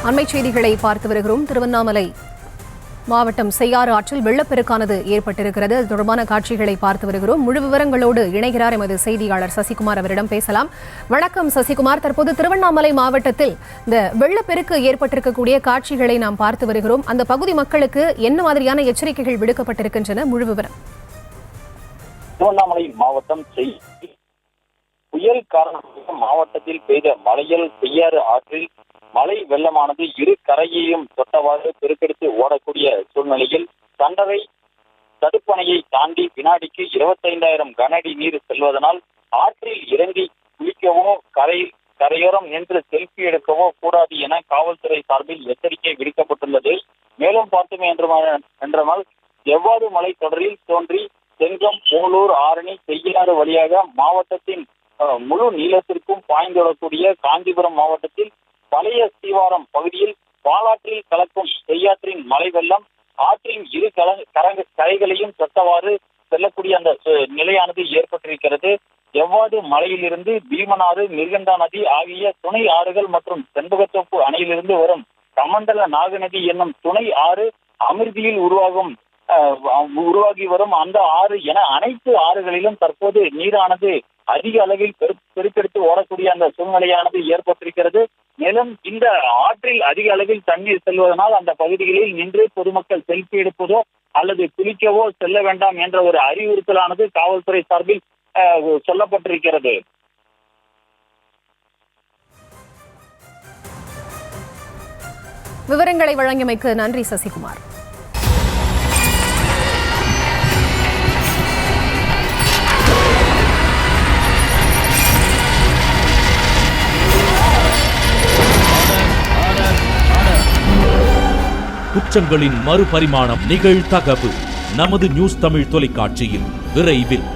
அண்மை செய்திகளை பார்த்து வருகிறோம். திருவண்ணாமலை மாவட்டம் செய்யாறு ஆற்றில் வெள்ளப்பெருக்கானது ஏற்பட்டிருக்கிறது. அது தொடர்பான காட்சிகளை பார்த்து வருகிறோம். முழு விவரங்களோடு இணைகிறார் எமது செய்தியாளர் சசிகுமார். அவரிடம் பேசலாம். வணக்கம் சசிகுமார். தற்போது திருவண்ணாமலை மாவட்டத்தில் இந்த வெள்ளப்பெருக்கு ஏற்பட்டிருக்கக்கூடிய காட்சிகளை நாம் பார்த்து வருகிறோம். அந்த பகுதி மக்களுக்கு என்ன மாதிரியான எச்சரிக்கைகள் விடுக்கப்பட்டிருக்கின்றன? முழு விவரம். திருவண்ணாமலை மாவட்டம் புயல் காரணமாக மாவட்டத்தில் பெய்த மழையால் செய்யாறு ஆற்றில் மழை வெள்ளமானது இரு கரையையும் தொட்டவாறு பெருக்கெடுத்து ஓடக்கூடிய சூழ்நிலையில் கண்டரை தடுப்பணையை தாண்டி வினாடிக்கு 25,000 கன அடி நீர் செல்வதனால் ஆற்றில் இறங்கி குளிக்கவோ கரையோரம் நின்று செல்ஃபி எடுக்கவோ கூடாது என காவல்துறை சார்பில் எச்சரிக்கை விடுக்கப்பட்டுள்ளது. மேலும் பார்த்தோம் என்றால் எவ்வாறு மலை தொடரில் தோன்றி செங்கம், போலூர், ஆரணி, செய்யாறு வழியாக மாவட்டத்தின் முழு நீளத்திற்கும் பாய்ந்துவிடக்கூடிய காஞ்சிபுரம் மாவட்டத்தில் பழைய ஸ்ரீவாரம் பகுதியில் பாலாற்றில் கலக்கும் செய்யாற்றின் மழை வெள்ளம் ஆற்றின் இரு கரைகளையும் தொட்டவாறு செல்லக்கூடிய அந்த நிலையானது ஏற்பட்டிருக்கிறது. எவ்வாறு மலையிலிருந்து பீமனாறு, மிருகண்டா நதி ஆகிய துணை ஆறுகள் மற்றும் செண்பகத்தோப்பு அணையிலிருந்து வரும் கமண்டல நாகநதி என்னும் துணை ஆறு அமிர்தியில் உருவாகி வரும் அந்த ஆறு என அனைத்து ஆறுகளிலும் தற்போது நீரானது அதிக அளவில் பெருக்கெடுத்து ஓடக்கூடிய அந்த சூழ்நிலையானது ஏற்பட்டிருக்கிறது. மேலும் இந்த ஆற்றில் அதிக அளவில் தண்ணீர் செல்வதனால் அந்த பகுதிகளில் நின்று பொதுமக்கள் செல்ஃபி எடுப்பதோ அல்லது குளிக்கவோ செல்ல வேண்டாம் என்ற ஒரு அறிவுறுத்தலானது காவல்துறை சார்பில் சொல்லப்பட்டிருக்கிறது. விவரங்களை வழங்கியமைக்கு நன்றி சசிகுமார். குற்றங்களின் மறுபரிமாணம் நிகழ்தகவு நமது நியூஸ் தமிழ் தொலைக்காட்சியில் விரைவில்.